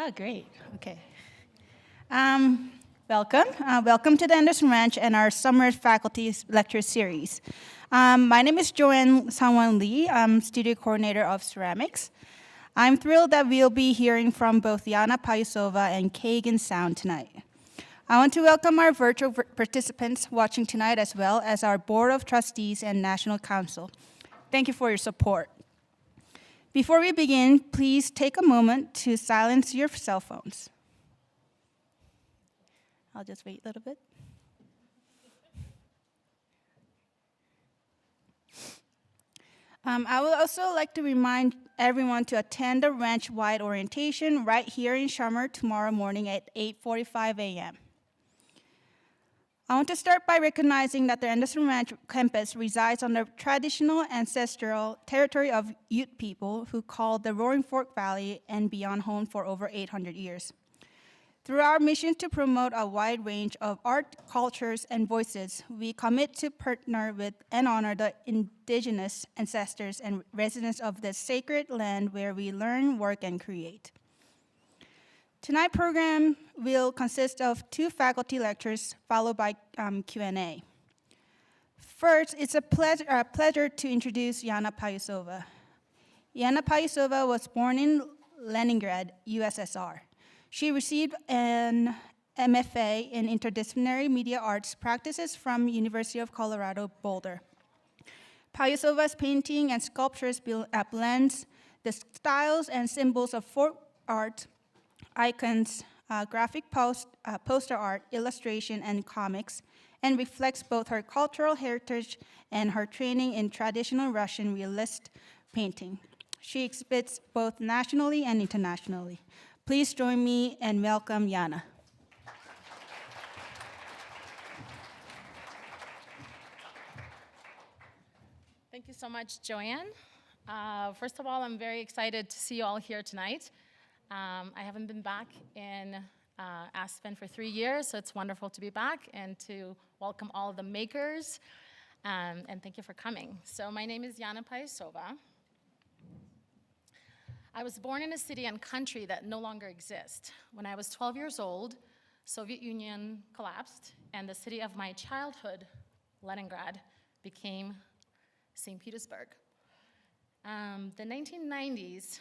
Oh, great. Okay. Welcome. Welcome to the Anderson Ranch and our summer faculty lecture series. My name is Joanne Sangwon Lee. I'm studio coordinator of ceramics. I'm thrilled that we'll be hearing from both Yana Payusova and Kagan Sound tonight. I want to welcome our virtual participants watching tonight as well as our Board of Trustees and National Council. Thank you for your support. Before we begin, please take a moment to silence your cell phones. I'll just wait a little bit. I would also like to remind everyone to attend the ranch-wide orientation right here in Summer tomorrow morning at 8:45 a.m. I want to start by recognizing that the Anderson Ranch campus resides on the traditional ancestral territory of Ute people who called the Roaring Fork Valley and beyond home for over 800 years. Through our mission to promote a wide range of art, cultures, and voices, we commit to partner with and honor the indigenous ancestors and residents of this sacred land where we learn, work, and create. Tonight's program will consist of 2 faculty lectures followed by Q&A. First, it's a pleasure to introduce Yana Payusova. Yana Payusova was born in Leningrad, USSR. She received an MFA in Interdisciplinary Media Arts Practices from University of Colorado, Boulder. Payusova's painting and sculptures blends the styles and symbols of folk art, icons, graphic poster art, illustration, and comics, and reflects both her cultural heritage and her training in traditional Russian realist painting. She exhibits both nationally and internationally. Please join me and welcome Yana. Thank you so much, Joanne. First of all, I'm very excited to see you all here tonight. I haven't been back in Aspen for 3 years, so it's wonderful to be back and to welcome all of the makers, and thank you for coming. So my name is Yana Payusova. I was born in a city and country that no longer exists. When I was 12 years old, Soviet Union collapsed, and the city of my childhood, Leningrad, became St. Petersburg. The 1990s,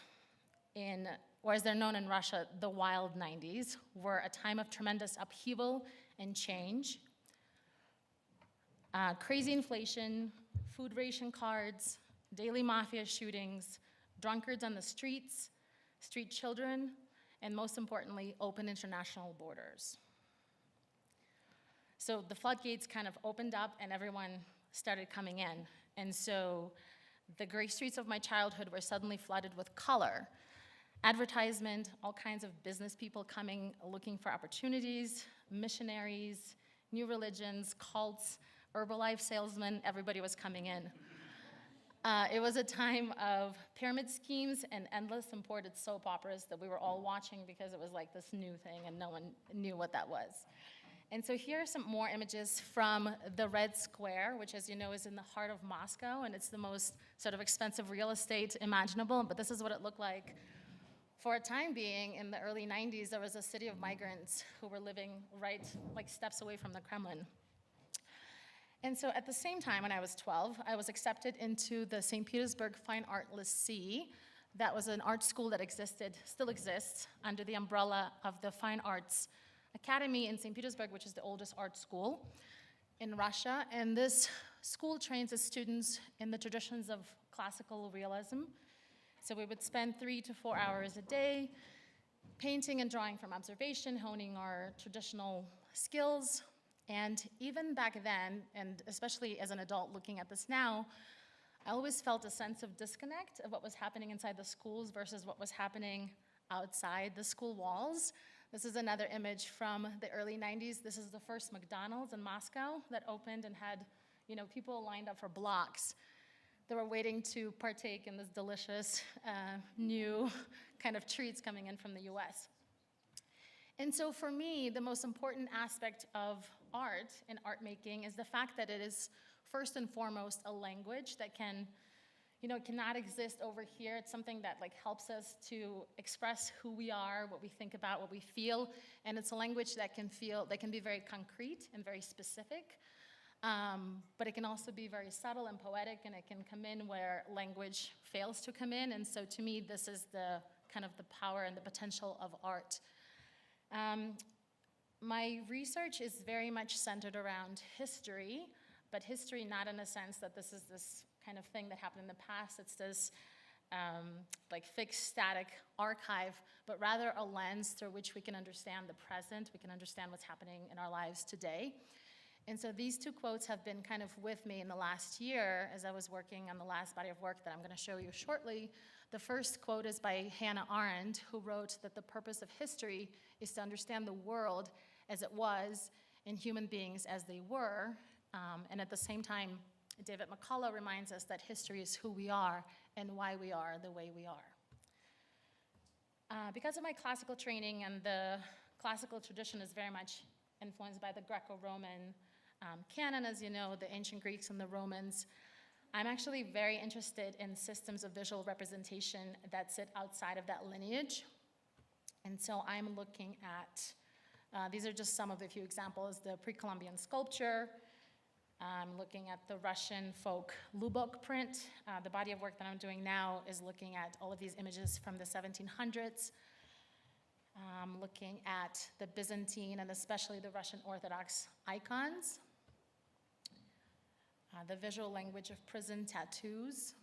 or as they're known in Russia, the wild 90s, were a time of tremendous upheaval and change. Crazy inflation, food ration cards, daily mafia shootings, drunkards on the streets, street children, and most importantly, open international borders. So the floodgates kind of opened up and everyone started coming in. And so the gray streets of my childhood were suddenly flooded with color. Advertisement, all kinds of business people coming, looking for opportunities, missionaries, new religions, cults, Herbalife salesmen, everybody was coming in. It was a time of pyramid schemes and endless imported soap operas that we were all watching because it was like this new thing and no one knew what that was. And so here are some more images from the Red Square, which, as you know, is in the heart of Moscow, and it's the most sort of expensive real estate imaginable, but this is what it looked like. For a time being, in the early 90s, there was a city of migrants who were living right, like steps away from the Kremlin. And so at the same time, when I was 12, I was accepted into the St. Petersburg Fine Art Lycée. That was an art school that still exists, under the umbrella of the Fine Arts Academy in St. Petersburg, which is the oldest art school in Russia. And this school trains its students in the traditions of classical realism. So we would spend 3 to 4 hours a day painting and drawing from observation, honing our traditional skills. And even back then, and especially as an adult looking at this now, I always felt a sense of disconnect of what was happening inside the schools versus what was happening outside the school walls. This is another image from the early 90s. This is the first McDonald's in Moscow that opened and had, people lined up for blocks. They were waiting to partake in this delicious new kind of treats coming in from the US. And so for me, the most important aspect of art and art making is the fact that it is first and foremost a language that can, it cannot exist over here. It's something that like helps us to express who we are, what we think about, what we feel, and it's a language that can be very concrete and very specific, but it can also be very subtle and poetic, and it can come in where language fails to come in. And so to me, this is the kind of the power and the potential of art. My research is very much centered around history, but history not in a sense that this is this kind of thing that happened in the past. It's this like fixed, static archive, but rather a lens through which we can understand the present, we can understand what's happening in our lives today. And so these two quotes have been kind of with me in the last year as I was working on the last body of work that I'm going to show you shortly. The first quote is by Hannah Arendt, who wrote that the purpose of history is to understand the world as it was and human beings as they were. And at the same time, David McCullough reminds us that history is who we are and why we are the way we are. Because of my classical training, and the classical tradition is very much influenced by the Greco-Roman canon, as you know, the ancient Greeks and the Romans, I'm actually very interested in systems of visual representation that sit outside of that lineage. And so I'm looking at, these are just some of the few examples, the pre-Columbian sculpture. I'm looking at the Russian folk Lubok print. The body of work that I'm doing now is looking at all of these images from the 1700s. I'm looking at the Byzantine and especially the Russian Orthodox icons. The visual language of prison tattoos.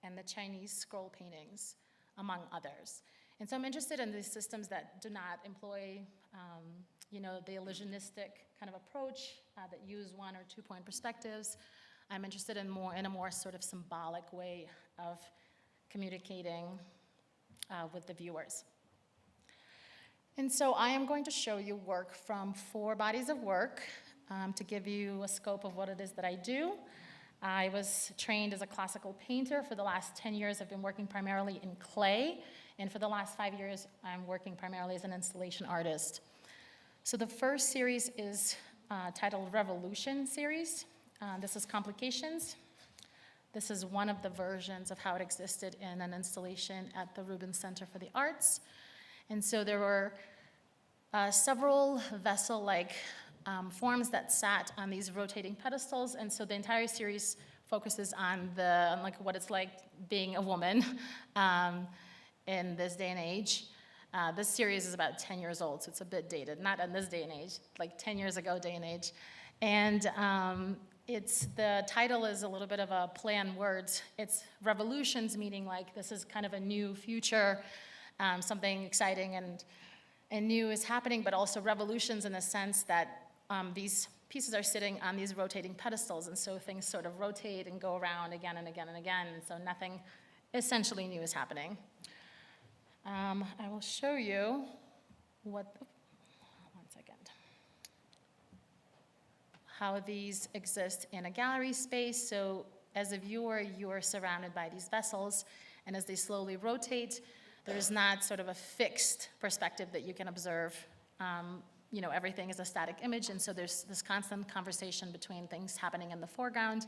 And the Chinese scroll paintings, among others. And so I'm interested in these systems that do not employ the illusionistic kind of approach, that use one or 2 point perspectives. I'm interested in a more sort of symbolic way of communicating with the viewers. And so I am going to show you work from 4 bodies of work to give you a scope of what it is that I do. I was trained as a classical painter. For the last 10 years, I've been working primarily in clay. And for the last 5 years, I'm working primarily as an installation artist. So the first series is titled Revolution Series. This is Complications. This is one of the versions of how it existed in an installation at the Rubens Center for the Arts. And so there were several vessel-like forms that sat on these rotating pedestals. And so the entire series focuses on what it's like being a woman in this day and age. This series is about 10 years old, so it's a bit dated. Not in this day and age, like 10 years ago day and age. And the title is a little bit of a play on words. It's revolutions, meaning like this is kind of a new future, something exciting and new is happening, but also revolutions in the sense that these pieces are sitting on these rotating pedestals, and so things sort of rotate and go around again and again and again, and so nothing essentially new is happening. I will show you how these exist in a gallery space. So as a viewer, you are surrounded by these vessels, and as they slowly rotate, there's not sort of a fixed perspective that you can observe. Everything is a static image, and so there's this constant conversation between things happening in the foreground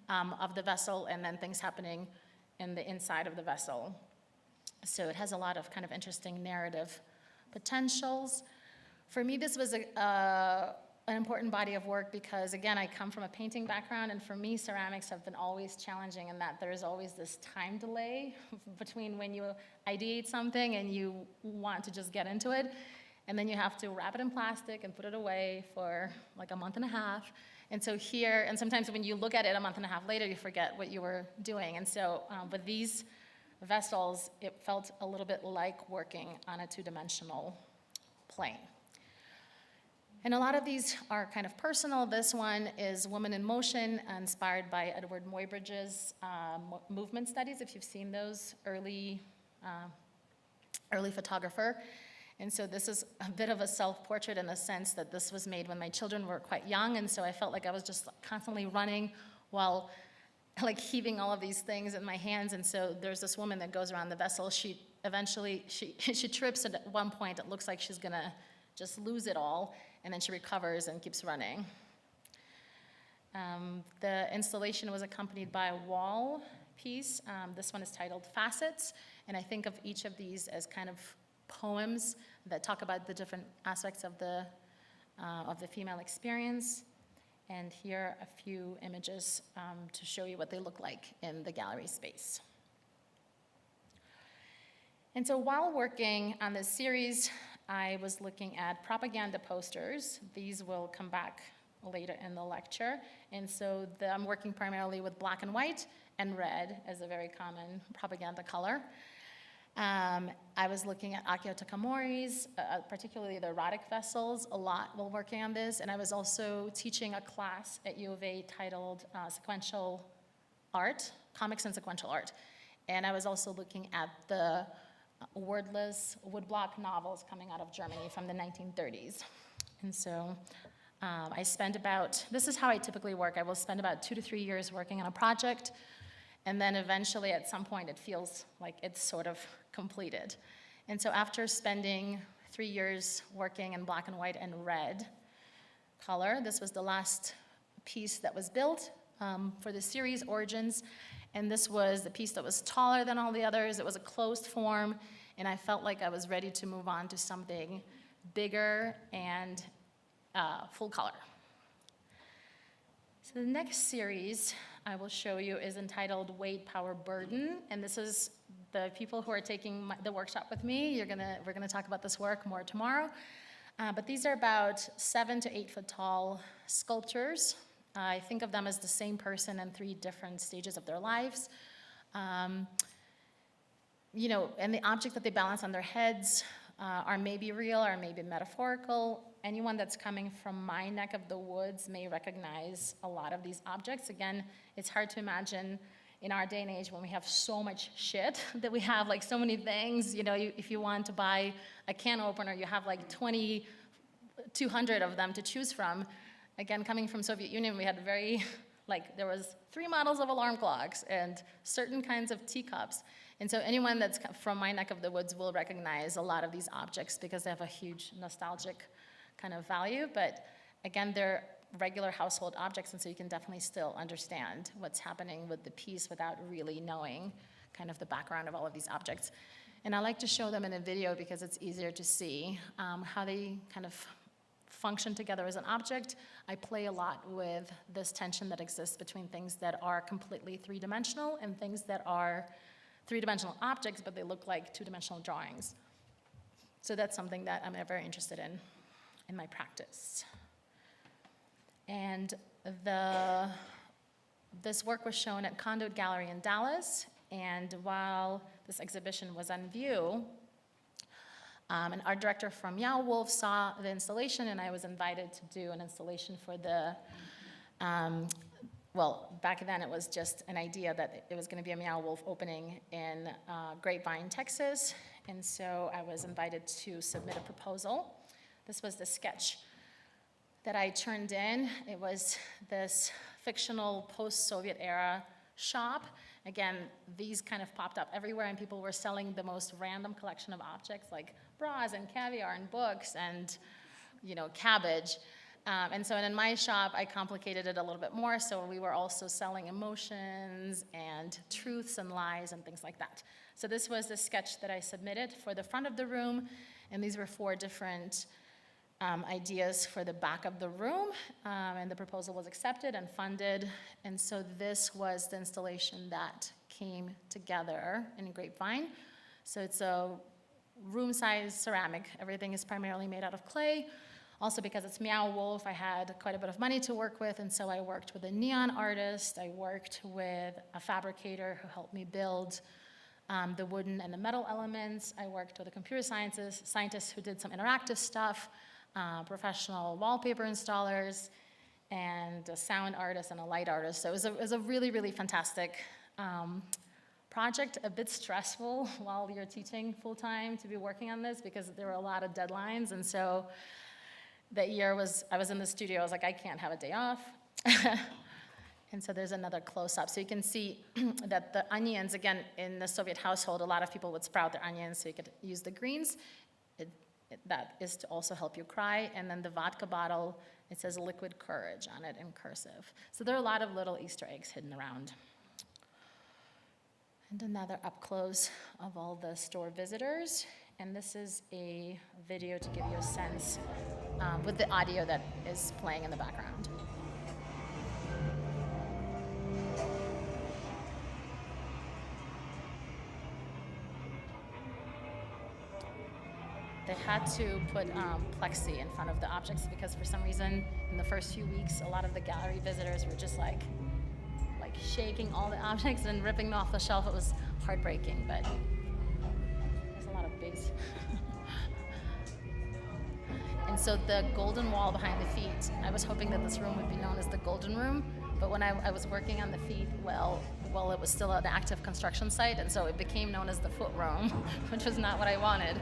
of the vessel and then things happening in the inside of the vessel. So it has a lot of kind of interesting narrative potentials. For me, this was an important body of work because, again, I come from a painting background, and for me, ceramics have been always challenging in that there is always this time delay between when you ideate something and you want to just get into it, and then you have to wrap it in plastic and put it away for like a month and a half. And so here, and sometimes when you look at it a month and a half later, you forget what you were doing. And so with these vessels, it felt a little bit like working on a 2-dimensional plane. And a lot of these are kind of personal. This one is Woman in Motion, inspired by Edward Muybridge's movement studies, if you've seen those, early photographer. And so this is a bit of a self-portrait in the sense that this was made when my children were quite young, and so I felt like I was just constantly running while like heaving all of these things in my hands. And so there's this woman that goes around the vessel. She trips, and at one point it looks like she's gonna just lose it all, and then she recovers and keeps running. The installation was accompanied by a wall piece. This one is titled Facets, and I think of each of these as kind of poems that talk about the different aspects of the female experience. And here are a few images to show you what they look like in the gallery space. And so while working on this series, I was looking at propaganda posters. These will come back later in the lecture. And so I'm working primarily with black and white, and red as a very common propaganda color. I was looking at Akio Takamori's, particularly the erotic vessels, a lot while working on this. And I was also teaching a class at U of A titled Sequential Art, Comics and Sequential Art. And I was also looking at the wordless woodblock novels coming out of Germany from the 1930s. And so I spend this is how I typically work. I will spend about 2 to 3 years working on a project, and then eventually at some point it feels like it's sort of completed. And so after spending 3 years working in black and white and red color, this was the last piece that was built for the series Origins. And this was the piece that was taller than all the others. It was a closed form, and I felt like I was ready to move on to something bigger and full color. So the next series I will show you is entitled Weight, Power, Burden, and this is the people who are taking the workshop with me. We're gonna talk about this work more tomorrow. But these are about 7 to 8 foot tall sculptures. I think of them as the same person in 3 different stages of their lives. And the objects that they balance on their heads are maybe real or maybe metaphorical. Anyone that's coming from my neck of the woods may recognize a lot of these objects. Again, it's hard to imagine in our day and age when we have so much shit that we have, like so many things. If you want to buy a can opener, you have like 200 of them to choose from. Again, coming from Soviet Union, we had there was 3 models of alarm clocks and certain kinds of teacups. And so anyone that's from my neck of the woods will recognize a lot of these objects because they have a huge nostalgic kind of value. But again, they're regular household objects, and so you can definitely still understand what's happening with the piece without really knowing kind of the background of all of these objects. And I like to show them in a video because it's easier to see how they kind of function together as an object. I play a lot with this tension that exists between things that are completely 3-dimensional and things that are 3-dimensional objects, but they look like 2-dimensional drawings. So that's something that I'm very interested in my practice. And this work was shown at Conduit Gallery in Dallas, and while this exhibition was on view, an art director from Meow Wolf saw the installation, and I was invited to do an installation for the, back then it was just an idea that it was going to be a Meow Wolf opening in Grapevine, Texas, and so I was invited to submit a proposal. This was the sketch that I turned in. It was this fictional post-Soviet era shop. Again, these kind of popped up everywhere, and people were selling the most random collection of objects like bras and caviar and books and, cabbage. And so in my shop, I complicated it a little bit more, so we were also selling emotions and truths and lies and things like that. So this was the sketch that I submitted for the front of the room, and these were 4 different ideas for the back of the room, and the proposal was accepted and funded, and so this was the installation that came together in Grapevine. So it's a room-sized ceramic. Everything is primarily made out of clay. Also, because it's Meow Wolf, I had quite a bit of money to work with, and so I worked with a neon artist. I worked with a fabricator who helped me build the wooden and the metal elements. I worked with a computer scientist who did some interactive stuff, professional wallpaper installers, and a sound artist and a light artist. So it was a really, really fantastic project, a bit stressful while you're teaching full-time to be working on this because there were a lot of deadlines. And so that year I was in the studio, I was like, I can't have a day off. And so there's another close-up. So you can see that the onions, again, in the Soviet household, a lot of people would sprout their onions, so you could use the greens. That is to also help you cry. And then the vodka bottle It says liquid courage on it in cursive. So there are a lot of little Easter eggs hidden around. And another up close of all the store visitors. And this is a video to give you a sense with the audio that is playing in the background. They had to put plexi in front of the objects because for some reason in the first few weeks, a lot of the gallery visitors were just like shaking all the objects and ripping them off the shelf. It was heartbreaking, but there's a lot of bigs. And so the golden wall behind the feet, I was hoping that this room would be known as the golden room, but when I was working on the feet, well, it was still an active construction site, and so it became known as the foot room, which was not what I wanted,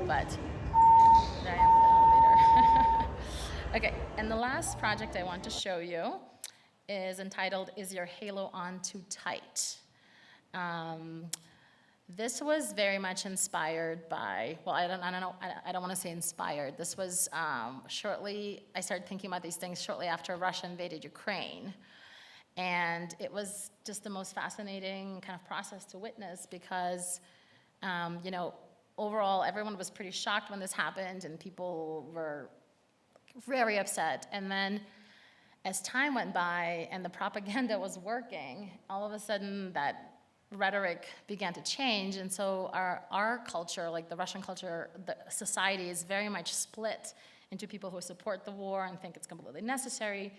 but there I am with the elevator. Okay, and the last project I want to show you is entitled, Is Your Halo On Too Tight? This was very much inspired by, well, I don't want to say inspired. This was I started thinking about these things shortly after Russia invaded Ukraine. And it was just the most fascinating kind of process to witness because, overall, everyone was pretty shocked when this happened and people were very upset. And then as time went by and the propaganda was working, all of a sudden that rhetoric began to change. And so our culture, like the Russian culture, the society is very much split into people who support the war and think it's completely necessary,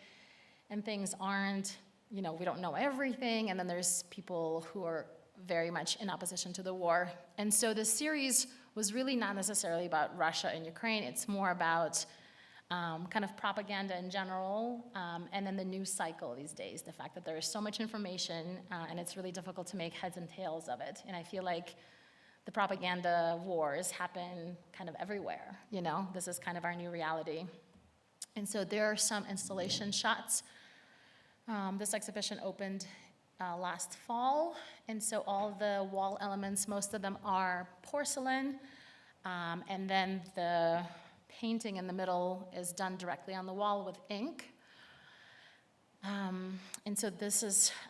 and things aren't. We don't know everything, and then there's people who are very much in opposition to the war. And so this series was really not necessarily about Russia and Ukraine. It's more about kind of propaganda in general, and then the news cycle these days, the fact that there is so much information, and it's really difficult to make heads and tails of it. And I feel like the propaganda wars happen kind of everywhere, This is kind of our new reality. And so there are some installation shots. This exhibition opened last fall, and so all the wall elements, most of them are porcelain, and then the painting in the middle is done directly on the wall with ink. And so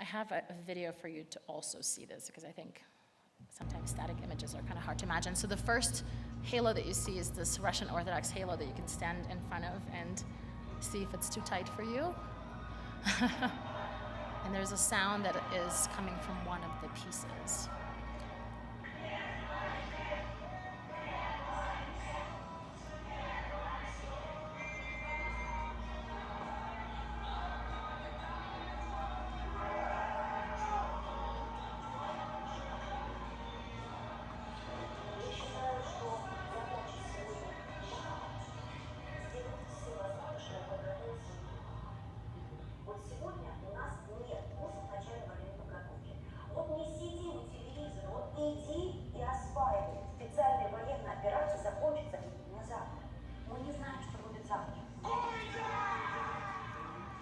I have a video for you to also see this, because I think sometimes static images are kind of hard to imagine. So the first halo that you see is this Russian Orthodox halo that you can stand in front of and see if it's too tight for you. And there's a sound that is coming from one of the pieces.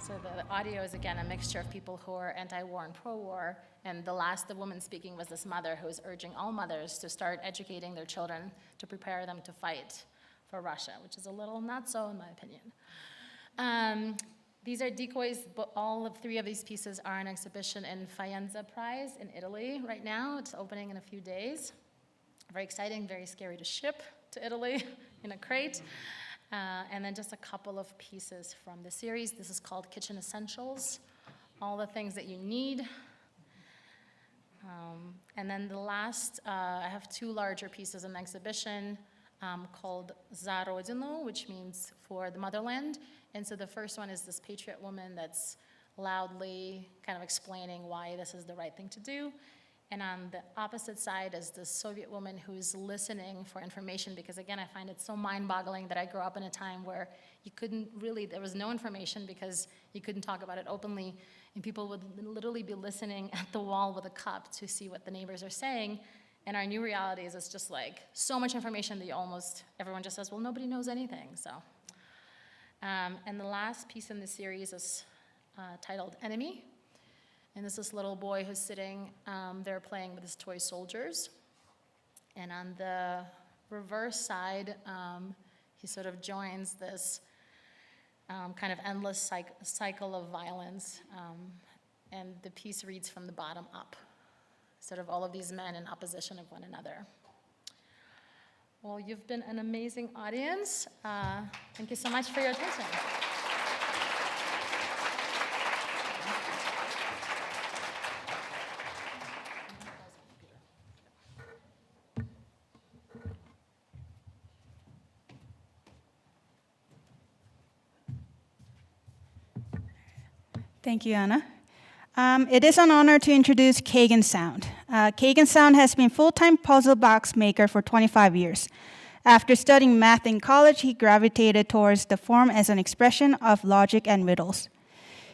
So the audio is, again, a mixture of people who are anti-war and pro-war, and the woman speaking was this mother who is urging all mothers to start educating their children to prepare them to fight for Russia, which is a little not so, in my opinion. These are decoys, but all of three of these pieces are an exhibition in Faenza Prize in Italy right now. It's opening in a few days. Very exciting, very scary to ship to Italy in a crate. And then just a couple of pieces from the series. This is called Kitchen Essentials, all the things that you need. And then the last, I have two larger pieces in the exhibition called Za Rodinu, which means for the motherland. And so the first one is this patriot woman that's loudly kind of explaining why this is the right thing to do. And on the opposite side is this Soviet woman who's listening for information, because again, I find it so mind-boggling that I grew up in a time where there was no information because you couldn't talk about it openly, and people would literally be listening at the wall with a cup to see what the neighbors are saying. And our new reality is it's just like so much information that everyone just says, well, nobody knows anything, so. And the last piece in the series is titled Enemy. And this little boy who's sitting there playing with his toy soldiers. And on the reverse side, he sort of joins this kind of endless cycle of violence. And the piece reads from the bottom up, sort of all of these men in opposition of one another. Well, you've been an amazing audience. Thank you so much for your attention. Thank you, Yana. It is an honor to introduce Kagan Sound. Kagan Sound has been full-time puzzle box maker for 25 years. After studying math in college, he gravitated towards the form as an expression of logic and riddles.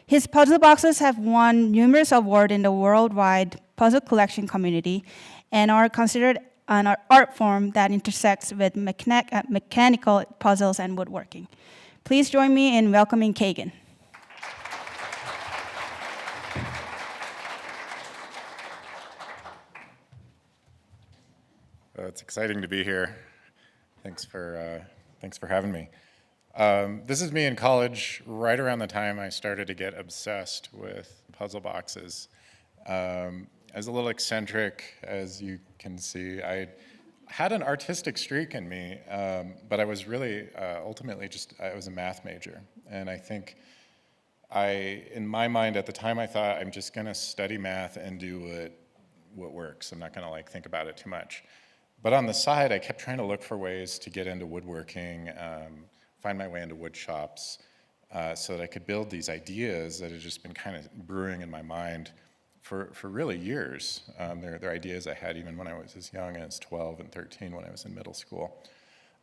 His puzzle boxes have won numerous awards in the worldwide puzzle collection community and are considered an art form that intersects with mechanical puzzles and woodworking. Please join me in welcoming Kagan. It's exciting to be here. Thanks for having me. This is me in college, right around the time I started to get obsessed with puzzle boxes. As a little eccentric, as you can see, I had an artistic streak in me, but I was really ultimately I was a math major. And I think in my mind at the time, I thought I'm just gonna study math and do what works. I'm not gonna think about it too much. But on the side, I kept trying to look for ways to get into woodworking, find my way into wood shops, so that I could build these ideas that had just been kind of brewing in my mind for really years. They're ideas I had even when I was as young as 12 and 13 when I was in middle school.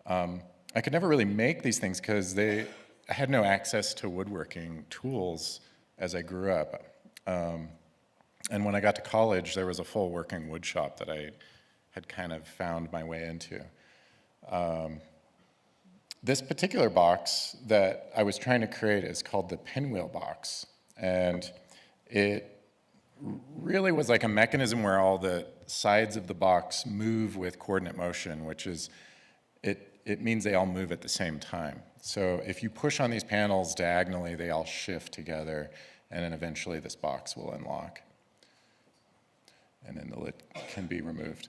I could never really make these things because I had no access to woodworking tools as I grew up. And when I got to college, there was a full working wood shop that I had kind of found my way into. This particular box that I was trying to create is called the pinwheel box. And it really was like a mechanism where all the sides of the box move with coordinate motion, which is, it means they all move at the same time. So if you push on these panels diagonally, they all shift together, and then eventually this box will unlock. And then the lid can be removed.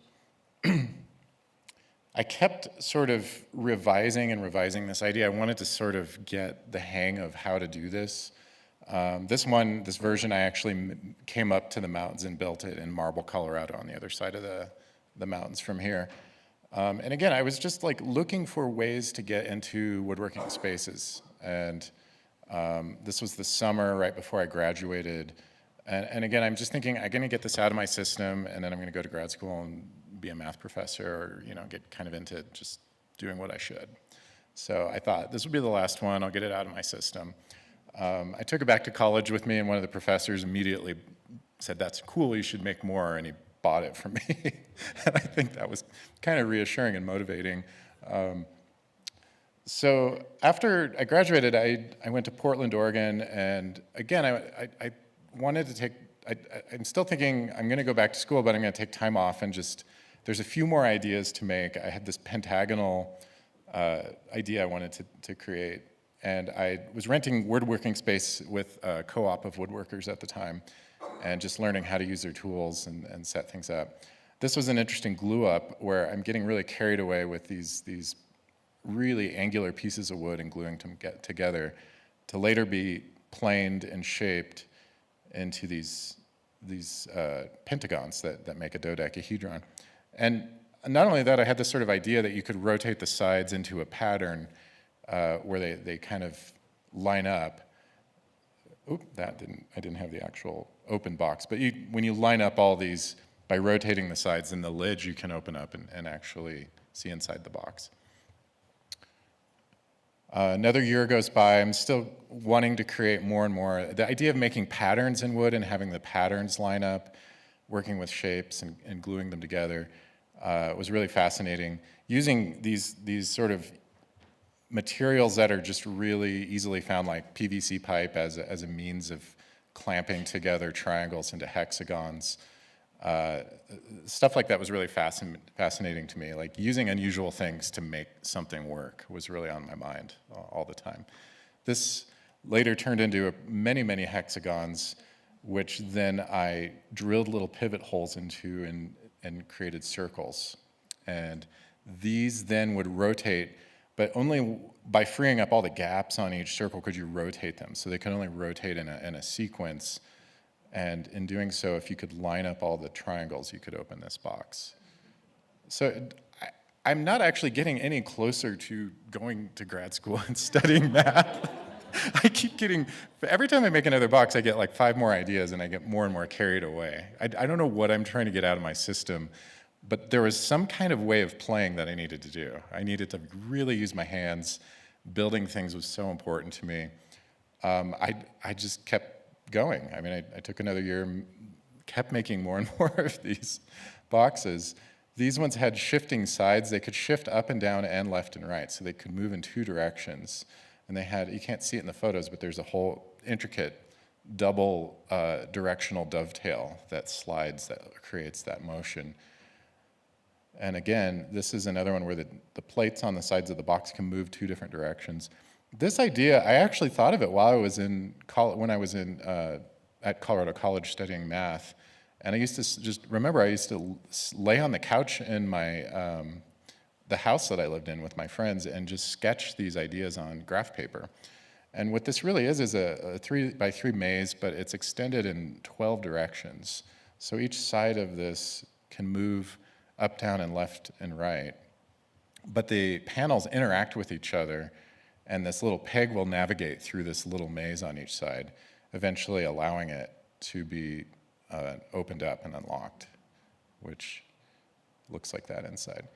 I kept sort of revising this idea. I wanted to sort of get the hang of how to do this. This version, I actually came up to the mountains and built it in Marble, Colorado, on the other side of the mountains from here. And again, I was just looking for ways to get into woodworking spaces. And this was the summer right before I graduated. And again, I'm just thinking, I'm gonna get this out of my system, and then I'm gonna go to grad school and be a math professor, or get kind of into just doing what I should. So I thought this would be the last one. I'll get it out of my system. I took it back to college with me, and one of the professors immediately said, "That's cool, you should make more," and he bought it for me. And I think that was kind of reassuring and motivating. So after I graduated, I went to Portland, Oregon, and again, I wanted to take, I'm still thinking I'm gonna go back to school, but I'm gonna take time off and there's a few more ideas to make. I had this pentagonal idea I wanted to create, and I was renting woodworking space with a co-op of woodworkers at the time, and just learning how to use their tools and set things up. This was an interesting glue up where I'm getting really carried away with these really angular pieces of wood and gluing them together to later be planed and shaped into these pentagons that make a dodecahedron. And not only that, I had this sort of idea that you could rotate the sides into a pattern where they kind of line up. Oop, I didn't have the actual open box. But when you line up all these by rotating the sides, then the lid you can open up and actually see inside the box. Another year goes by, I'm still wanting to create more and more. The idea of making patterns in wood and having the patterns line up, working with shapes and gluing them together was really fascinating. Using these sort of materials that are just really easily found, like PVC pipe as a means of clamping together triangles into hexagons. Stuff like that was really fascinating to me. Like using unusual things to make something work was really on my mind all the time. This later turned into many, many hexagons, which then I drilled little pivot holes into and created circles. And these then would rotate, but only by freeing up all the gaps on each circle could you rotate them. So they could only rotate in a sequence. And in doing so, if you could line up all the triangles, you could open this box. So I'm not actually getting any closer to going to grad school and studying math. I keep getting, every time I make another box, I get like 5 more ideas and I get more and more carried away. I don't know what I'm trying to get out of my system, but there was some kind of way of playing that I needed to do. I needed to really use my hands. Building things was so important to me. I just kept going. I mean, I took another year, kept making more and more of these boxes. These ones had shifting sides. They could shift up and down and left and right, so they could move in 2 directions. And they had, you can't see it in the photos, but there's a whole intricate double directional dovetail that slides, that creates that motion. And again, this is another one where the plates on the sides of the box can move 2 different directions. This idea, I actually thought of it while I was in when I was at Colorado College studying math. And I used to just remember I used to lay on the couch in my the house that I lived in with my friends and just sketch these ideas on graph paper. And what this really is a 3x3 maze, but it's extended in 12 directions. So each side of this can move up, down, and left and right. But the panels interact with each other, and this little peg will navigate through this little maze on each side, eventually allowing it to be opened up and unlocked, which looks like that inside.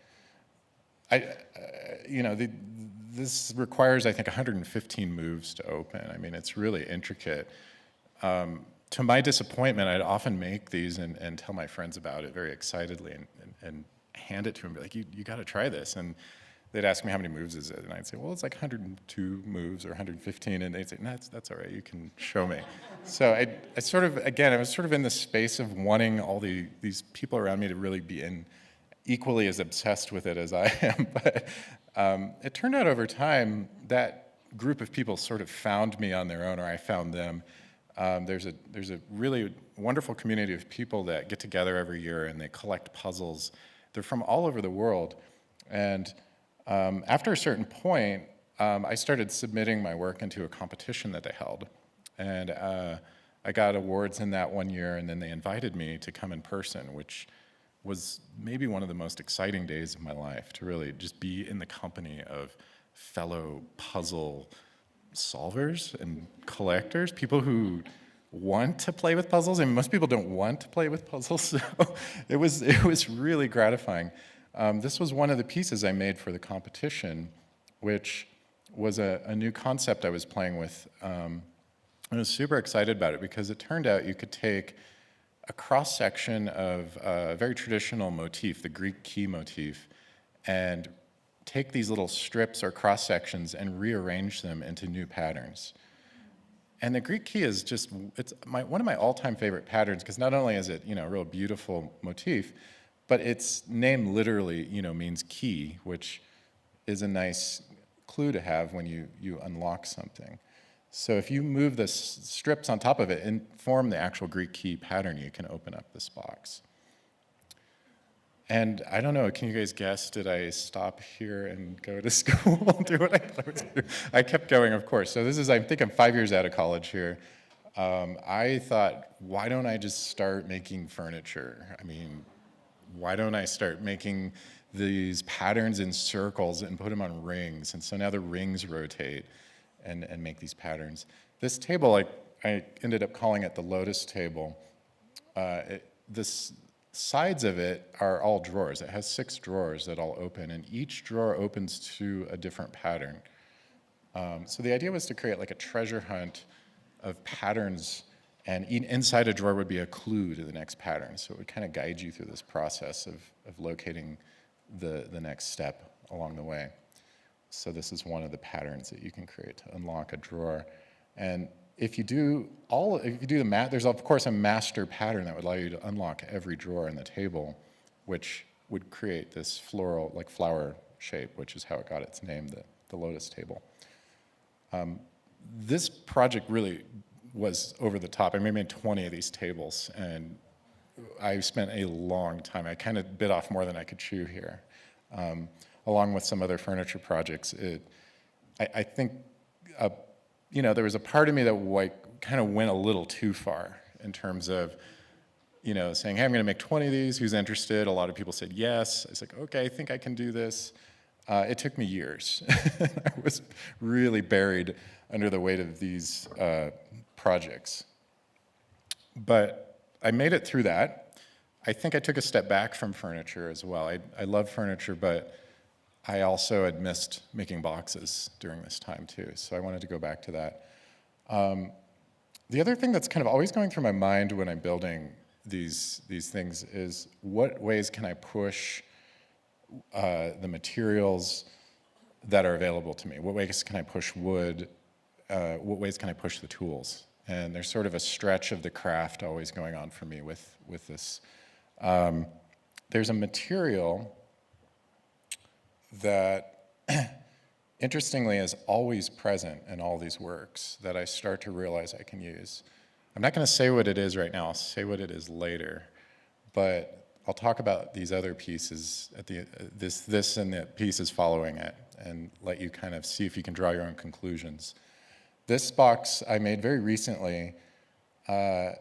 This requires, I think, 115 moves to open. I mean, it's really intricate. To my disappointment, I'd often make these and tell my friends about it very excitedly and hand it to them, be like, you got to try this. And they'd ask me how many moves is it, and I'd say, well, it's like 102 moves or 115, and they'd say, no, that's all right, you can show me. So I sort of, again, I was sort of in the space of wanting all these people around me to really be equally as obsessed with it as I am, but it turned out over time that group of people sort of found me on their own, or I found them. There's a really wonderful community of people that get together every year and they collect puzzles. They're from all over the world, and after a certain point, I started submitting my work into a competition that they held, and I got awards in that one year, and then they invited me to come in person, which was maybe one of the most exciting days of my life, to really just be in the company of fellow puzzle solvers and collectors, people who want to play with puzzles, and most people don't want to play with puzzles, so it was really gratifying. This was one of the pieces I made for the competition, which was a new concept I was playing with. I was super excited about it because it turned out you could take a cross-section of a very traditional motif, the Greek key motif, and take these little strips or cross-sections and rearrange them into new patterns. And the Greek key is just, it's one of my all-time favorite patterns, because not only is it, a real beautiful motif, but its name literally, means key, which is a nice clue to have when you unlock something. So if you move the strips on top of it and form the actual Greek key pattern, you can open up this box. And I don't know, can you guys guess, did I stop here and go to school and do what I thought to do? I kept going, of course. So I think I'm 5 years out of college here. I thought, why don't I just start making furniture? I mean, why don't I start making these patterns in circles and put them on rings? And so now the rings rotate and make these patterns. This table, I ended up calling it the Lotus table. This sides of it are all drawers. It has 6 drawers that all open, and each drawer opens to a different pattern. So the idea was to create like a treasure hunt of patterns, and inside a drawer would be a clue to the next pattern. So it would kind of guide you through this process of locating the next step along the way. So this is one of the patterns that you can create to unlock a drawer. And if you do the math, there's of course a master pattern that would allow you to unlock every drawer in the table, which would create this floral, like flower shape, which is how it got its name, the Lotus table. this project really was over the top. I made 20 of these tables, and I spent a long time. I kind of bit off more than I could chew here. Along with some other furniture projects, I think, there was a part of me that kind of went a little too far in terms of, saying, hey, I'm gonna make 20 of these, who's interested? A lot of people said yes. I was like, okay, I think I can do this. It took me years. I was really buried under the weight of these projects. But I made it through that. I think I took a step back from furniture as well. I love furniture, but I also had missed making boxes during this time too, so I wanted to go back to that. The other thing that's kind of always going through my mind when I'm building these things is, what ways can I push the materials that are available to me? What ways can I push wood? What ways can I push the tools? And there's sort of a stretch of the craft always going on for me with this. There's a material that, interestingly, is always present in all these works that I start to realize I can use. I'm not going to say what it is right now. I'll say what it is later. But I'll talk about these other pieces at this and the pieces following it, and let you kind of see if you can draw your own conclusions. This box I made very recently. I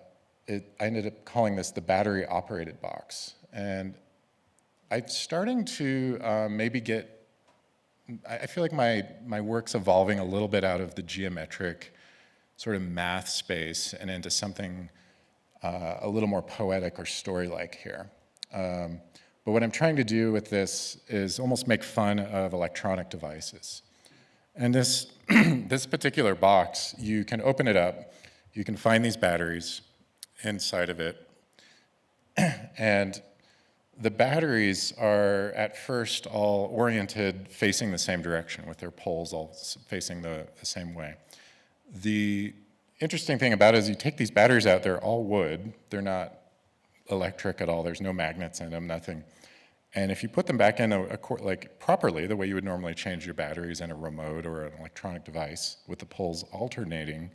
ended up calling this the battery-operated box. And I'm starting to maybe I feel like my work's evolving a little bit out of the geometric sort of math space and into something a little more poetic or story-like here. But what I'm trying to do with this is almost make fun of electronic devices. And this, this particular box, you can open it up, you can find these batteries inside of it, and the batteries are at first all oriented facing the same direction with their poles all facing the same way. The interesting thing about it is you take these batteries out, they're all wood, they're not electric at all, there's no magnets in them, nothing. And if you put them back in like properly, the way you would normally change your batteries in a remote or an electronic device, with the poles alternating,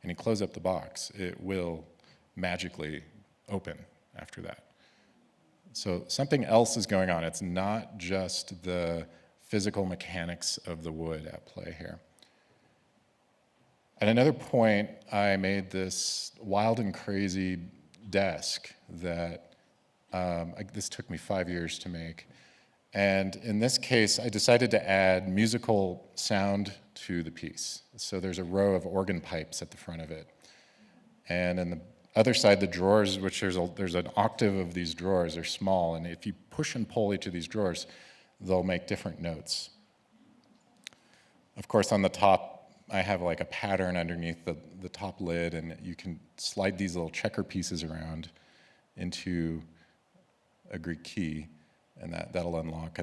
and you close up the box, it will magically open after that. So something else is going on. It's not just the physical mechanics of the wood at play here. At another point, I made this wild and crazy desk that this took me 5 years to make. And in this case, I decided to add musical sound to the piece. So there's a row of organ pipes at the front of it. And in the other side, the drawers, which there's an octave of these drawers, are small, and if you push and pull each of these drawers, they'll make different notes. Of course, on the top, I have like a pattern underneath the top lid, and you can slide these little checker pieces around into a Greek key, and that'll unlock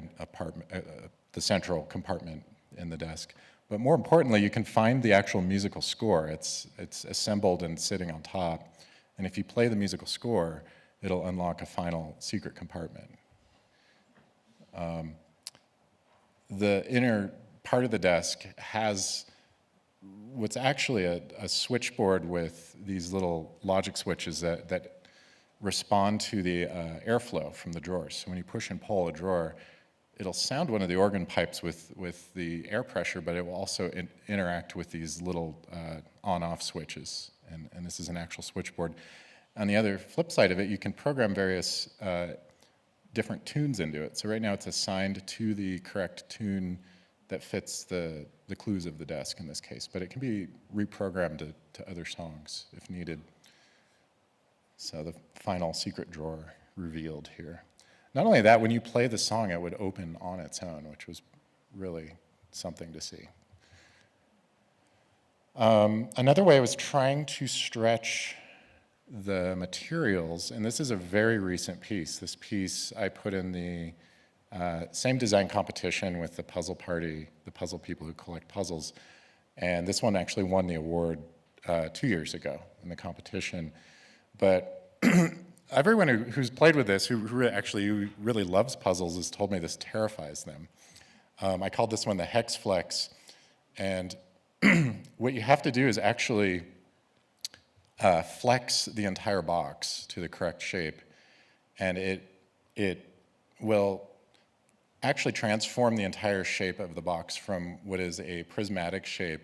the central compartment in the desk. But more importantly, you can find the actual musical score. It's assembled and sitting on top. And if you play the musical score, it'll unlock a final secret compartment. The inner part of the desk has what's actually a switchboard with these little logic switches that respond to the airflow from the drawers. So when you push and pull a drawer, it'll sound one of the organ pipes with the air pressure, but it will also interact with these little on-off switches. And this is an actual switchboard. On the other flip side of it, you can program various different tunes into it. So right now it's assigned to the correct tune that fits the clues of the desk in this case, but it can be reprogrammed to other songs if needed. So the final secret drawer revealed here. Not only that, when you play the song, it would open on its own, which was really something to see. Another way I was trying to stretch the materials, and this is a very recent piece. This piece I put in the same design competition with the puzzle party, the puzzle people who collect puzzles, and this one actually won the award 2 years ago in the competition. But everyone who's played with this, who really loves puzzles, has told me this terrifies them. I called this one the Hex Flex, and what you have to do is actually flex the entire box to the correct shape, and it will actually transform the entire shape of the box from what is a prismatic shape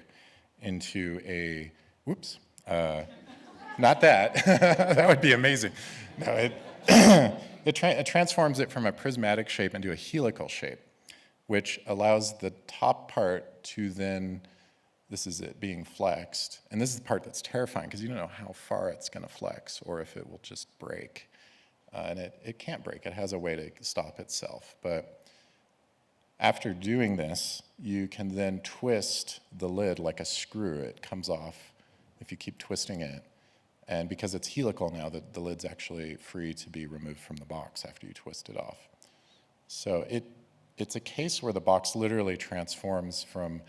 into a, whoops, not that, that would be amazing. No, it transforms it from a prismatic shape into a helical shape, which allows the top part to then, this is it being flexed, and this is the part that's terrifying because you don't know how far it's going to flex or if it will just break. And it can't break, it has a way to stop itself. But after doing this, you can then twist the lid like a screw. It comes off if you keep twisting it. And because it's helical now, the lid's actually free to be removed from the box after you twist it off. So it's a case where the box literally transforms from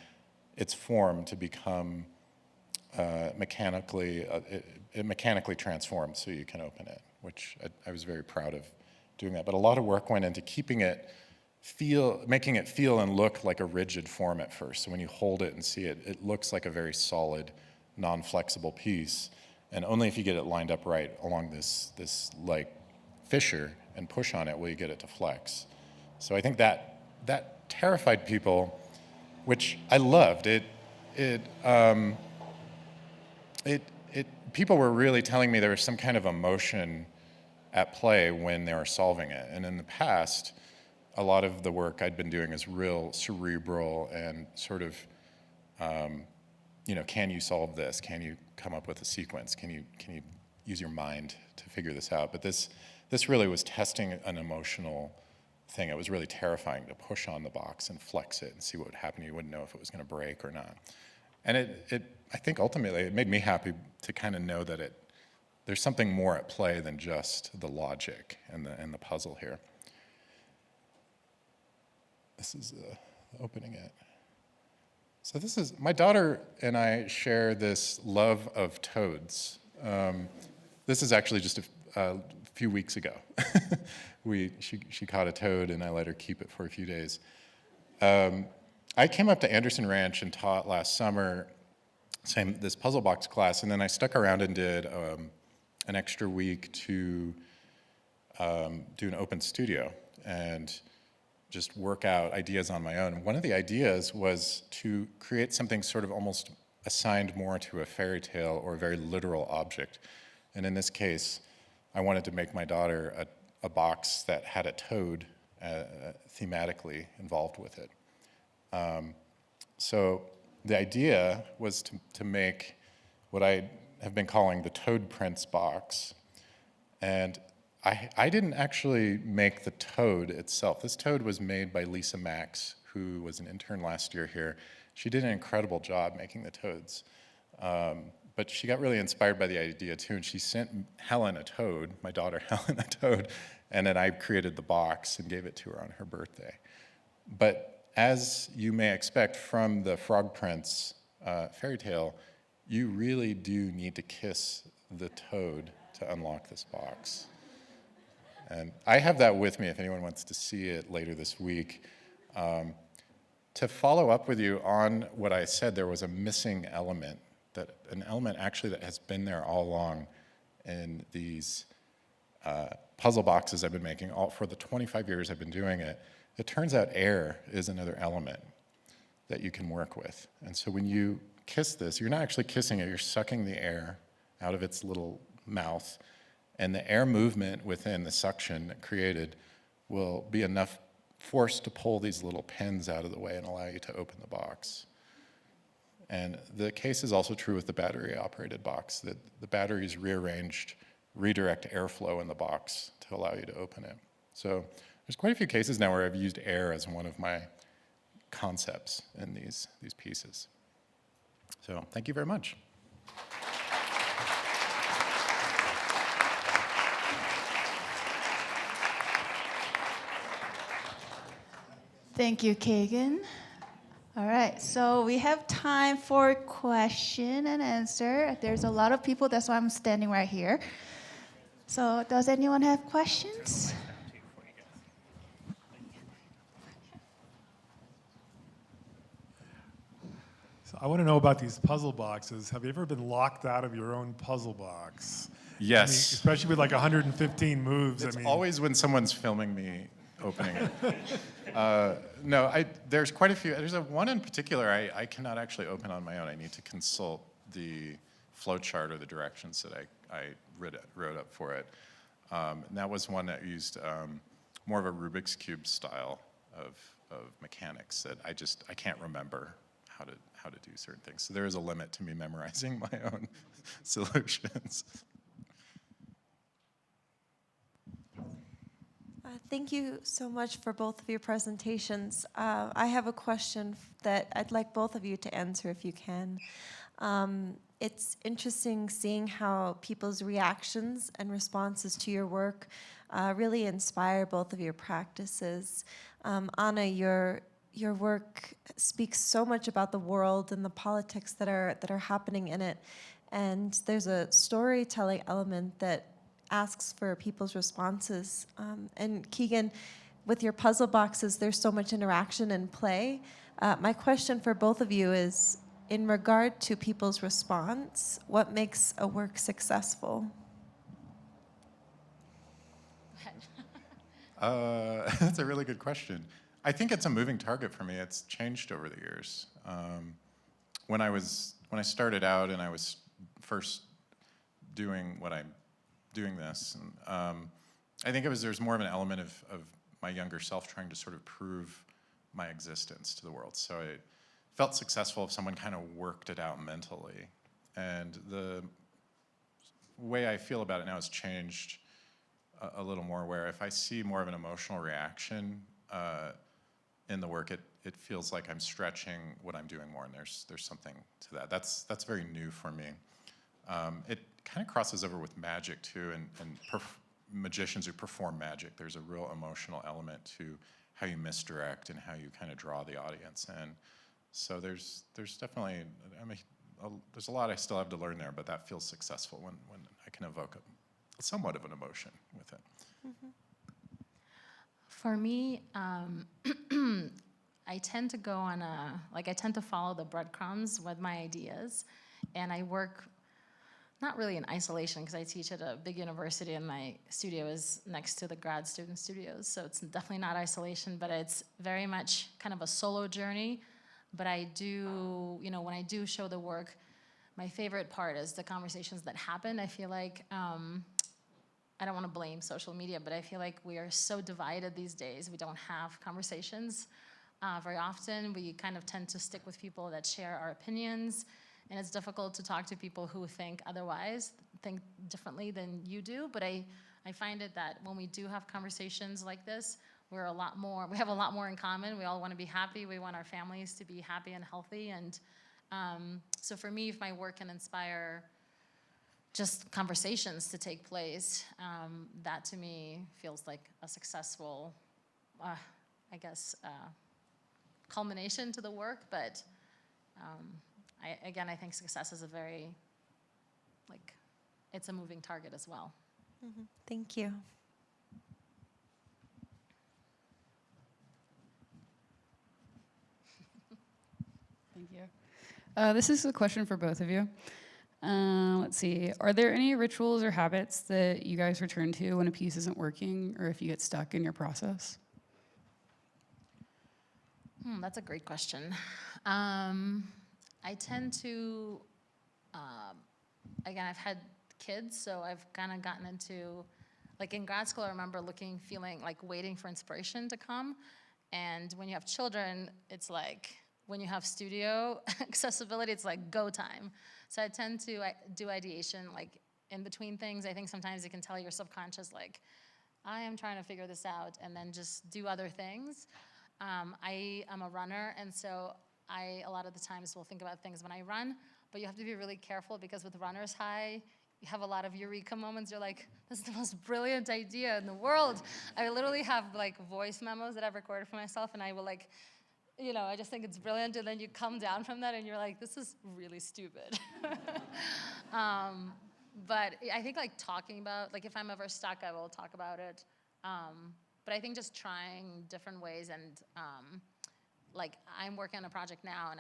its form to become it mechanically transforms so you can open it, which I was very proud of doing that. But a lot of work went into keeping it making it feel and look like a rigid form at first. So when you hold it and see it, it looks like a very solid, non-flexible piece. And only if you get it lined up right along this like fissure and push on it will you get it to flex. So I think that terrified people, which I loved. People were really telling me there was some kind of emotion at play when they were solving it. And in the past, a lot of the work I'd been doing is real cerebral and sort of, can you solve this? Can you come up with a sequence? Can you use your mind to figure this out? But this really was testing an emotional thing. It was really terrifying to push on the box and flex it and see what would happen. You wouldn't know if it was going to break or not. And I think ultimately it made me happy to kind of know that there's something more at play than just the logic and the puzzle here. This is opening it. So this is, my daughter and I share this love of toads. This is actually just a few weeks ago. She caught a toad and I let her keep it for a few days. I came up to Anderson Ranch and taught last summer this puzzle box class, and then I stuck around and did an extra week to do an open studio and just work out ideas on my own. One of the ideas was to create something sort of almost assigned more to a fairy tale or a very literal object. And in this case, I wanted to make my daughter a box that had a toad thematically involved with it. So the idea was to make what I have been calling the Toad Prince box. And I didn't actually make the toad itself. This toad was made by Lisa Max, who was an intern last year here. She did an incredible job making the toads. But she got really inspired by the idea too, and she sent Helen a toad, my daughter Helen a toad, and then I created the box and gave it to her on her birthday. But as you may expect from the Frog Prince fairy tale, you really do need to kiss the toad to unlock this box. And I have that with me if anyone wants to see it later this week. To follow up with you on what I said, there was a missing element, an element actually that has been there all along in these puzzle boxes I've been making for the 25 years I've been doing it. It turns out air is another element that you can work with. And so when you kiss this, you're not actually kissing it, you're sucking the air out of its little mouth. And the air movement within the suction created will be enough force to pull these little pins out of the way and allow you to open the box. And the case is also true with the battery-operated box, that the batteries rearranged redirect airflow in the box to allow you to open it. So there's quite a few cases now where I've used air as one of my concepts in these pieces. So thank you very much. Thank you, Kagan. All right, so we have time for question and answer. There's a lot of people, that's why I'm standing right here. So does anyone have questions? So I want to know about these puzzle boxes. Have you ever been locked out of your own puzzle box? Yes. I mean, especially with like 115 moves. It's I mean, always when someone's filming me opening it. No, there's quite a few. There's one in particular I cannot actually open on my own. I need to consult the flow chart or the directions that I wrote up for it. And that was one that used more of a Rubik's Cube style of mechanics that I can't remember how to do certain things. So there is a limit to me memorizing my own solutions. Thank you so much for both of your presentations. I have a question that I'd like both of you to answer if you can. It's interesting seeing how people's reactions and responses to your work really inspire both of your practices. Anna, your work speaks so much about the world and the politics that are happening in it, and there's a storytelling element that asks for people's responses. And Kagan, with your puzzle boxes, there's so much interaction and play. My question for both of you is, in regard to people's response, what makes a work successful? That's a really good question. I think it's a moving target for me. It's changed over the years. When I started out and I was first doing this, and, I think there's more of an element of my younger self trying to sort of prove my existence to the world. So I felt successful if someone kind of worked it out mentally. And the way I feel about it now has changed a little more, where if I see more of an emotional reaction in the work, it feels like I'm stretching what I'm doing more, and there's something to that. That's very new for me. It kind of crosses over with magic too, and magicians who perform magic. There's a real emotional element to how you misdirect and how you kind of draw the audience in. So there's definitely, there's a lot I still have to learn there, but that feels successful when I can evoke somewhat of an emotion with it. Mm-hmm. For me, I tend to go on I tend to follow the breadcrumbs with my ideas, and I work not really in isolation because I teach at a big university and my studio is next to the grad student studios, so it's definitely not isolation, but it's very much kind of a solo journey. But I do, when I do show the work, my favorite part is the conversations that happen. I feel like, I don't want to blame social media, but I feel like we are so divided these days. We don't have conversations very often. We kind of tend to stick with people that share our opinions, and it's difficult to talk to people who think otherwise, think differently than you do. But I find it that when we do have conversations like this, we have a lot more in common. We all want to be happy. We want our families to be happy and healthy. And so for me, if my work can inspire just conversations to take place, that to me feels like a successful, culmination to the work. But I think success is it's a moving target as well. Mm-hmm. Thank you. Thank you. This is a question for both of you. Let's see. Are there any rituals or habits that you guys return to when a piece isn't working or if you get stuck in your process? That's a great question. I tend to, again, I've had kids, so I've kind of gotten into, in grad school, I remember feeling like waiting for inspiration to come. And when you have children, it's like, when you have studio accessibility, it's like go time. So I tend to do ideation in between things. I think sometimes you can tell your subconscious I am trying to figure this out, and then just do other things. I am a runner, and so a lot of the times will think about things when I run, but you have to be really careful because with runner's high, you have a lot of eureka moments. You're like, this is the most brilliant idea in the world. I literally have voice memos that I've recorded for myself, and I will I just think it's brilliant, and then you come down from that and you're like, this is really stupid. But I think talking about, if I'm ever stuck, I will talk about it. But I think just trying different ways, and I'm working on a project now, and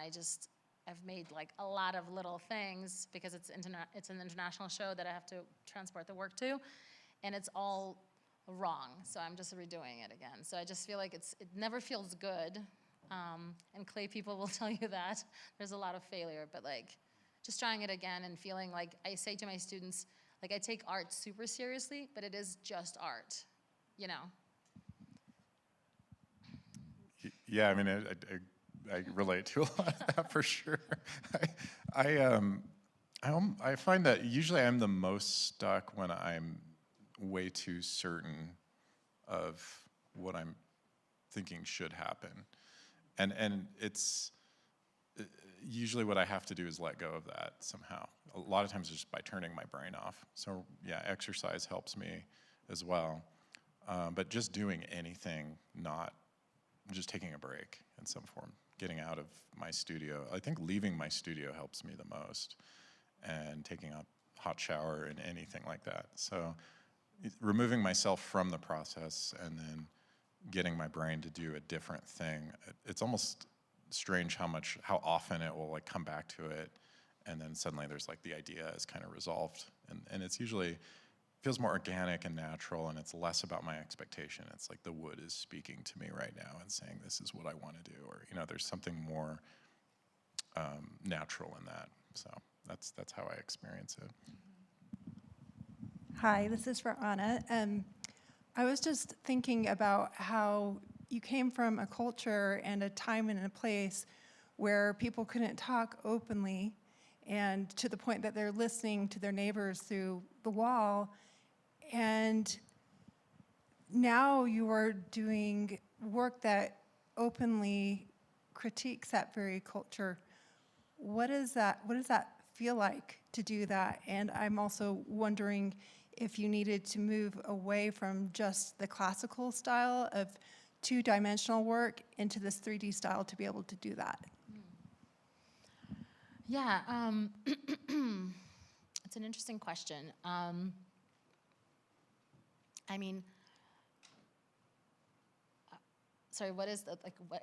I've made like a lot of little things because it's an international show that I have to transport the work to, and it's all wrong. So I'm just redoing it again. So I just feel like it never feels good, and clay people will tell you that. There's a lot of failure, but like just trying it again and feeling like I say to my students, like I take art super seriously, but it is just art, you know? Yeah, I mean, I relate to a lot of that for sure. I find that usually I'm the most stuck when I'm way too certain of what I'm thinking should happen. And it's usually what I have to do is let go of that somehow. A lot of times just by turning my brain off. So yeah, exercise helps me as well. But just doing anything, not just taking a break in some form, getting out of my studio. I think leaving my studio helps me the most, and taking a hot shower and anything like that. So removing myself from the process and then getting my brain to do a different thing. It's almost strange how often it will like come back to it, and then suddenly there's like the idea is kind of resolved, and it's usually feels more organic and natural, and it's less about my expectation. It's like the wood is speaking to me right now and saying this is what I want to do, or there's something more natural in that. So that's how I experience it. Hi, this is for Anna. I was just thinking about how you came from a culture and a time and a place where people couldn't talk openly, and to the point that they're listening to their neighbors through the wall. And now you are doing work that openly critiques that very culture. What does that feel like to do that? And I'm also wondering if you needed to move away from just the classical style of two-dimensional work into this 3D style to be able to do that. Yeah, it's an interesting question. I mean, sorry, what is the, like, what?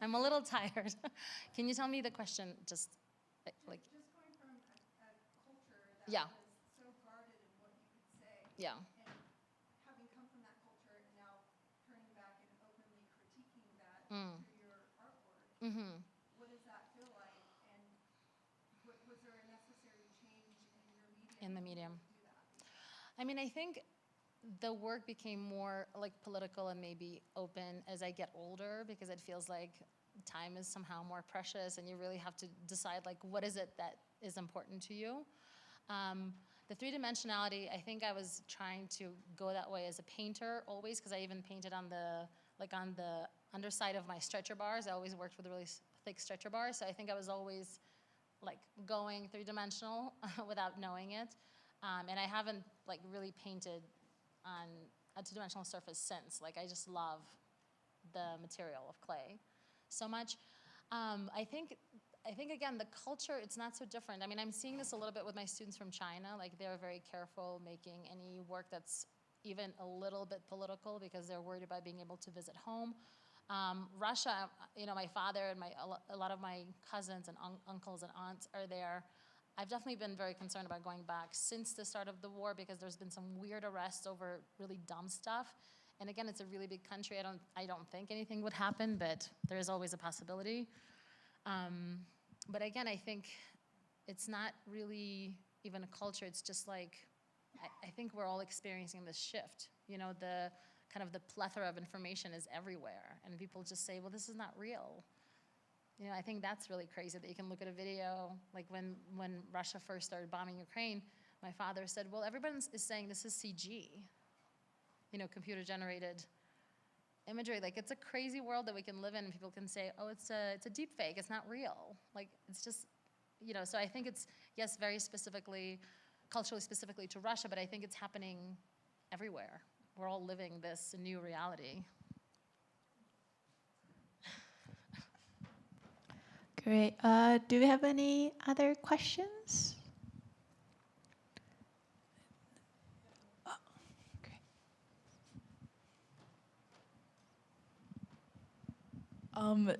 I'm a little tired. Can you tell me the question, just, like? Just going from a culture that Yeah. was so guarded in what you could say, Yeah. and having come from that culture and now turning back and openly critiquing that through your artwork, Mm-hmm. what does that feel like? And was there a necessary change in your medium? In the to be medium. able to do that? I mean, I think the work became more like political and maybe open as I get older, because it feels like time is somehow more precious, and you really have to decide like what is it that is important to you. The three-dimensionality, I think I was trying to go that way as a painter always, because I even painted on the underside of my stretcher bars. I always worked with really thick stretcher bars, so I think I was always like going three-dimensional without knowing it. And I haven't like really painted on a two-dimensional surface since. Like I just love the material of clay so much. I think again, the culture, it's not so different. I mean, I'm seeing this a little bit with my students from China. Like they're very careful making any work that's even a little bit political, because they're worried about being able to visit home. Russia, my father and a lot of my cousins and uncles and aunts are there. I've definitely been very concerned about going back since the start of the war, because there's been some weird arrests over really dumb stuff. And again, it's a really big country. I don't think anything would happen, but there is always a possibility. But again, I think it's not really even a culture. It's just like, I think we're all experiencing this shift. The kind of the plethora of information is everywhere, and people just say, well, this is not real. I think that's really crazy that you can look at a video, like when Russia first started bombing Ukraine, my father said, well, everyone is saying this is CG, computer generated imagery. Like it's a crazy world that we can live in, and people can say, oh, it's a deep fake, it's not real. Like it's just, so I think it's, yes, very specifically, culturally specifically to Russia, but I think it's happening everywhere. We're all living this new reality. Great. Do we have any other questions?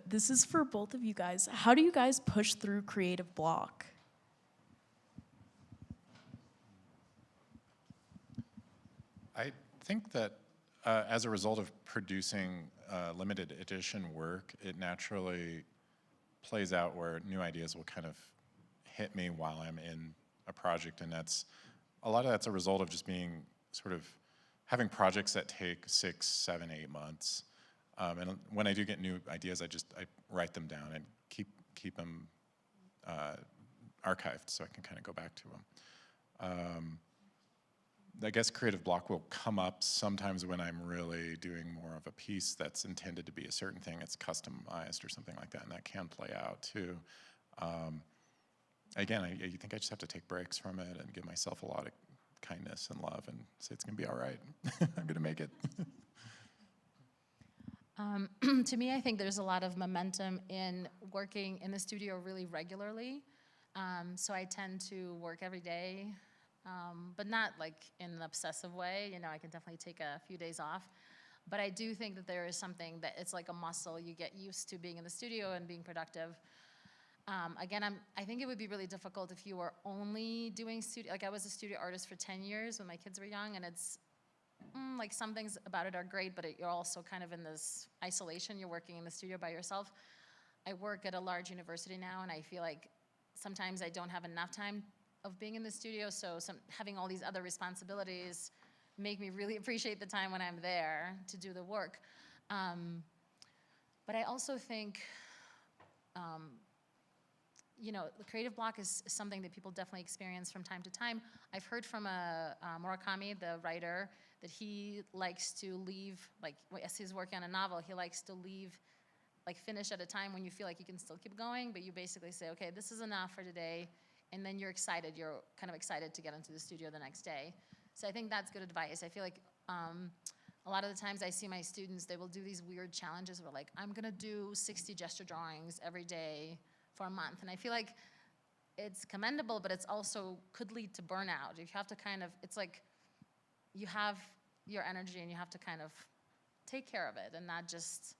This is for both of you guys. How do you guys push through creative block? I think that as a result of producing limited edition work, it naturally plays out where new ideas will kind of hit me while I'm in a project, and a lot of that's a result of just being sort of having projects that take 6, 7, 8 months. And when I do get new ideas, I write them down and keep them archived so I can kind of go back to them. I guess creative block will come up sometimes when I'm really doing more of a piece that's intended to be a certain thing. It's customized or something like that, and that can play out too. Again, I think I just have to take breaks from it and give myself a lot of kindness and love and say it's gonna be all right. I'm gonna make it. To me, I think there's a lot of momentum in working in the studio really regularly. So I tend to work every day, but not like in an obsessive way. You know, I can definitely take a few days off. But I do think that there is something that it's like a muscle. You get used to being in the studio and being productive. Again, I think it would be really difficult if you were only doing studio. Like I was a studio artist for 10 years when my kids were young, and it's like some things about it are great, but you're also kind of in this isolation. You're working in the studio by yourself. I work at a large university now, and I feel like sometimes I don't have enough time of being in the studio, so having all these other responsibilities make me really appreciate the time when I'm there to do the work. But I also think, you know, the creative block is something that people definitely experience from time to time. I've heard from Murakami, the writer, that he likes to leave, like as he's working on a novel, he likes to leave, like finish at a time when you feel like you can still keep going, but you basically say, okay, this is enough for today, and then you're kind of excited to get into the studio the next day. So I think that's good advice. I feel like a lot of the times I see my students, they will do these weird challenges where like, I'm gonna do 60 gesture drawings every day for a month, and I feel like it's commendable, but it's also could lead to burnout. You have to kind of, it's like, you have your energy and you have to kind of take care of it and not just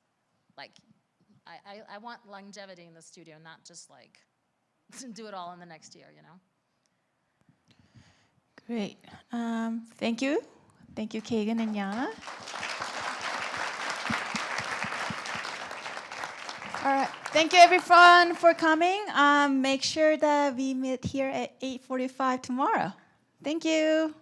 like, I want longevity in the studio, not just like do it all in the next year, you know? Great. Thank you. Thank you, Kagan and Yana. All right. Thank you, everyone, for coming. Make sure that we meet here at 8:45 tomorrow. Thank you.